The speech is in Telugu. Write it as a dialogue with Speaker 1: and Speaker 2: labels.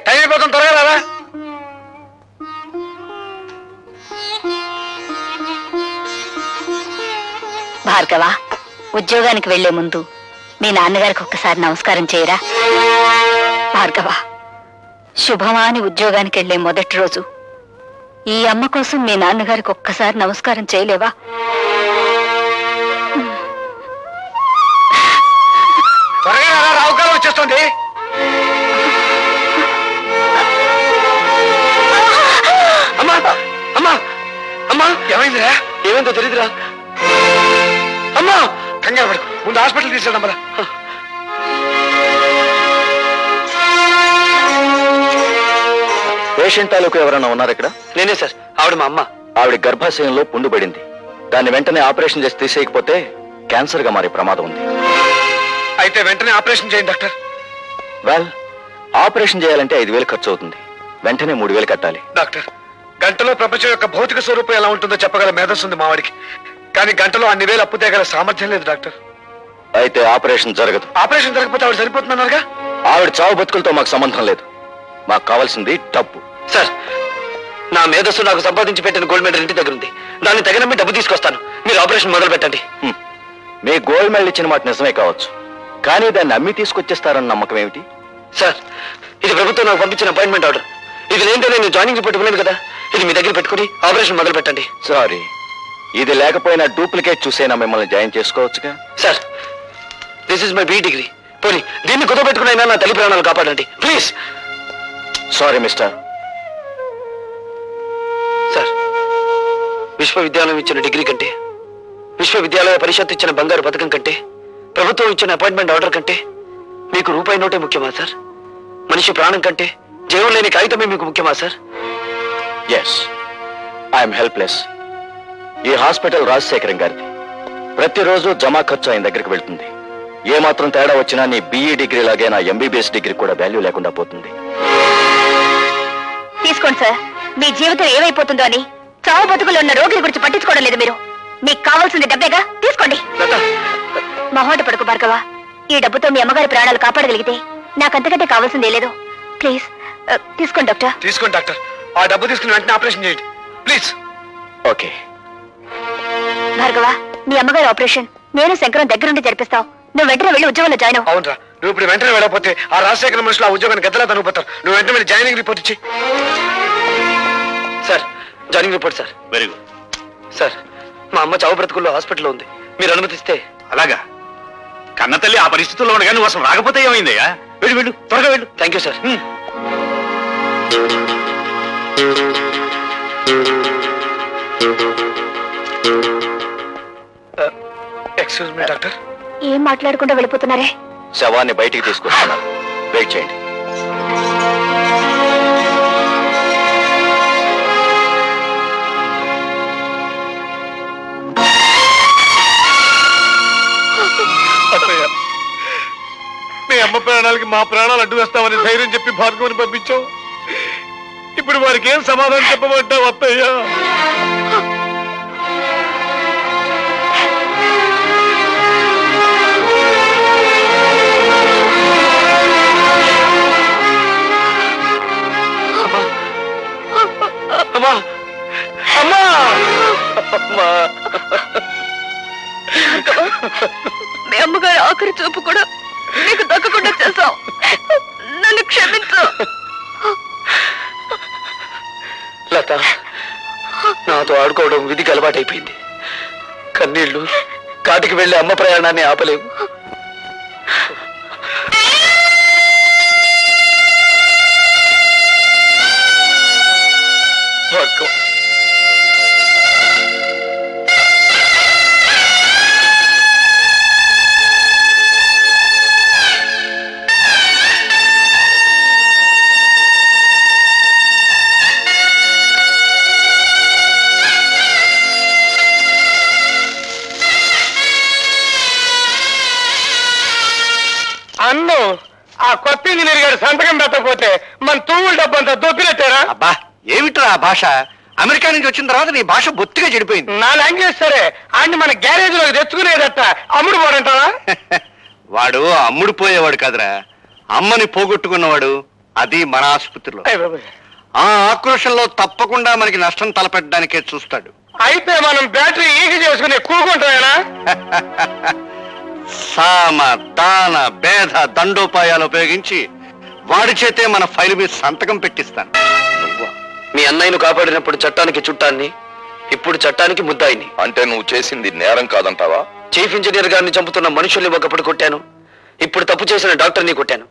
Speaker 1: టైం అయిపోతుంది, త్వరగా రారా.
Speaker 2: భార్గవ, ఉద్యోగానికి వెళ్లే ముందు మీ నాన్నగారికి ఒక్కసారి నమస్కారం చేయరా. భార్గవ, శుభమా అని ఉద్యోగానికి వెళ్లే మొదటి రోజు ఈ అమ్మ కోసం మీ నాన్నగారికి ఒక్కసారి నమస్కారం చేయలేవా?
Speaker 1: త్వరగా రారా, రావుకాలం వచ్చేస్తుంది. అమ్మా అమ్మా అమ్మా, ఏమైందిరా? ఏమైందో తెలీదురా. అమ్మా, కంగారు పడు, ముందు హాస్పిటల్ తీసుకెళ్దాం కదా.
Speaker 3: పేషెంట్ తాలూకు ఎవరైనా ఉన్నారు ఇక్కడ?
Speaker 1: నేనే సార్, ఆవిడ మా అమ్మ.
Speaker 3: ఆవిడ గర్భాశయంలో పుండు పడింది. దాన్ని వెంటనే ఆపరేషన్ చేసి తీసేయకపోతే క్యాన్సర్ గా మారే ప్రమాదం ఉంది.
Speaker 1: అయితే వెంటనే ఆపరేషన్ చేయండి డాక్టర్.
Speaker 3: వెల్, ఆపరేషన్ చేయాలంటే 5,000 ఖర్చు అవుతుంది. వెంటనే 3,000 కట్టాలి.
Speaker 1: డాక్టర్, గంటలో ప్రపంచం యొక్క భౌతిక స్వరూపం ఎలా ఉంటుందో చెప్పగల మేధస్సు ఉంది మావాడికి, కానీ గంటలో అన్ని వేలు అప్పు తేగల సామర్థ్యం లేదు డాక్టర్.
Speaker 3: అయితే ఆపరేషన్ జరగదు.
Speaker 1: ఆపరేషన్ జరగకపోతే ఆవిడ సరిపోతుందన్నారుగా.
Speaker 3: ఆవిడ చావు బతుకులతో మాకు సంబంధం లేదు. మాకు కావాల్సింది డబ్బు.
Speaker 1: సార్, నా మేధస్సు నాకు సంపాదించి పెట్టిన గోల్డ్ మెడల్ ఇంటి దగ్గర ఉంది. దాన్ని తగినమ్మి డబ్బు తీసుకొస్తాను. మీరు ఆపరేషన్ మొదలు పెట్టండి.
Speaker 3: మీ గోల్డ్ మెడల్ ఇచ్చిన మాట నిజమే కావచ్చు, కానీ దాన్ని అమ్మి తీసుకొచ్చేస్తారన్న నమ్మకం ఏమిటి?
Speaker 1: సార్, ఇది ప్రభుత్వం నాకు పంపించిన అపాయింట్మెంట్ ఆర్డర్. ఇది లేదంటే నేను జాయినింగ్ రిపోర్ట్ ఇవ్వలేదు కదా. ఇది మీ దగ్గర పెట్టుకుని ఆపరేషన్ మొదలు పెట్టండి.
Speaker 3: సారీ, ఇది లేకపోయినా డూప్లికేట్ చూసైనా మిమ్మల్ని జాయిన్ చేసుకోవచ్చుగా.
Speaker 1: Sir, this is my B degree. పోనీ దీన్ని కుదవ పెట్టుకునైనా నా తల్లి ప్రాణాలు కాపాడండి ప్లీజ్.
Speaker 3: Sorry mister.
Speaker 1: సార్, విశ్వవిద్యాలయం ఇచ్చిన డిగ్రీ కంటే, విశ్వవిద్యాలయ పరిషత్ ఇచ్చిన బంగారు పథకం కంటే, ప్రభుత్వం ఇచ్చిన అపాయింట్మెంట్ ఆర్డర్ కంటే మీకు రూపాయి నోటే ముఖ్యమా సార్? మనిషి ప్రాణం కంటే జీవం లేని కాగితమే మీకు ముఖ్యమా సార్?
Speaker 3: Yes, I'm helpless. ఈ హాస్పిటల్ రాజశేఖరం గారిది. ప్రతిరోజు జమా ఖర్చు ఆయన దగ్గరికి వెళ్తుంది. ఏమాత్రం తేడా వచ్చినా నీ BE డిగ్రీ లాగే నా MBBS డిగ్రీ కూడా వాల్యూ లేకుండా పోతుంది.
Speaker 2: తీసుకోండి సార్. మీ జీవితం ఏమైపోతుందో అని చావు బతుకులు ఉన్న రోగిని గురించి పట్టించుకోవడం లేదు మీరు. మీకు కావాల్సింది డబ్బేగా, తీసుకోండి. మొహోట పడుకు భార్గవ, ఈ డబ్బుతో మీ అమ్మగారి ప్రాణాలు కాపాడగలిగితే నాకంతకంటే కావాల్సిందే లేదు. ప్లీజ్ తీసుకోండి డాక్టర్.
Speaker 1: తీసుకోండి డాక్టర్. ఆ డబ్బు తీసుకుని వెంటనే ఆపరేషన్ చేయండి ప్లీజ్.
Speaker 3: ఓకే
Speaker 2: భార్గవ, మీ అమ్మగారి ఆపరేషన్ నేను శంకరం దగ్గరుండి జరిపిస్తావు. నువ్వు వెంటనే వెళ్ళి ఉద్యోగంలో జాయిన్ అవ్వు.
Speaker 1: అవునరా, నువ్వు ఇప్పుడు వెంటనే వెళ్ళకపోతే ఆ రాజశేఖర మనుషులు ఆ ఉద్యోగాన్ని గద్దలా తనుకుపోతారు. నువ్వు వెంటనే వెళ్ళి జాయినింగ్ రిపోర్ట్ ఇచ్చి. Sir, joining report sir.
Speaker 3: Very good
Speaker 1: sir, మా అమ్మ చావు బ్రతుకుల్లో హాస్పిటల్లో ఉంది. మీరు అనుమతిస్తే.
Speaker 3: అలాగా? కన్నతల్లి ఆ పరిస్థితుల్లో ఉండగా నువ్వు అసలు రాకపోతే ఏమైందయ్యా? వెళ్ళు వెళ్ళు, త్వరగా వెళ్ళు.
Speaker 1: Thank you sir. Excuse me doctor.
Speaker 2: ఏం మాట్లాడకుండా వెళ్ళిపోతున్నారే?
Speaker 3: శవాన్ని బయటికి తీసుకొస్తున్నాను, వెయిట్ చేయండి.
Speaker 1: మీ అమ్మ ప్రాణాలకి మా ప్రాణాలు అడ్డు వేస్తామని ధైర్యం చెప్పి భార్గవని పంపించావు. ఇప్పుడు వారికి ఏం సమాధానం చెప్పమంటావు అత్తయ్య? అమ్మా అమ్మా అమ్మా,
Speaker 2: మీ అమ్మగారి ఆఖరి చూపు కూడా నీకు దక్కకుండా చేశావు. నన్ను క్షమించు.
Speaker 1: లత, నాతో ఆడుకోవడం విధికి అలవాటైపోయింది. కన్నీళ్లు కాటికి వెళ్లి అమ్మ ప్రయాణాన్ని ఆపలేవు. అన్ను, ఆ కొత్త ఇంజనీర్ గారు సంతకం పెట్టకపోతే మన తూముల డబ్బంతా దొప్పినట్టారా?
Speaker 3: అబ్బా, ఏమిట్రా ఆ భాష? అమెరికా నుంచి వచ్చిన తర్వాత నీ భాష బొత్తిగా చెడిపోయింది.
Speaker 1: నా లాంగ్వేజ్ సరే, ఆయన మన గ్యారేజ్ లోకి తెచ్చుకునేదట అమ్ముడు పోడంటావా?
Speaker 3: వాడు అమ్ముడు పోయేవాడు కాదురా, అమ్మని పోగొట్టుకున్నవాడు.
Speaker 4: అది మన ఆసుపత్రిలో. ఆ ఆక్రోషంలో తప్పకుండా మనకి నష్టం తలపెట్టడానికే చూస్తాడు.
Speaker 5: అయితే మనం బ్యాటరీ ఈజీ చేసుకుని కూకుంటామేనా?
Speaker 4: సామ దాన భేద దండోపాయాలు ఉపయోగించి వాడి చేతే మన ఫైల్ మీద సంతకం పెట్టిస్తాను.
Speaker 1: మీ అన్నయ్యను కాపాడినప్పుడు చట్టానికి చుట్టాన్ని, ఇప్పుడు చట్టానికి ముద్దాయిని.
Speaker 3: అంటే నువ్వు చేసింది నేరం కాదంటావా?
Speaker 1: చీఫ్ ఇంజనీర్ గారిని చంపుతున్న మనుషుల్ని ఒకప్పుడు కొట్టాను, ఇప్పుడు తప్పు చేసిన డాక్టర్ని కొట్టాను.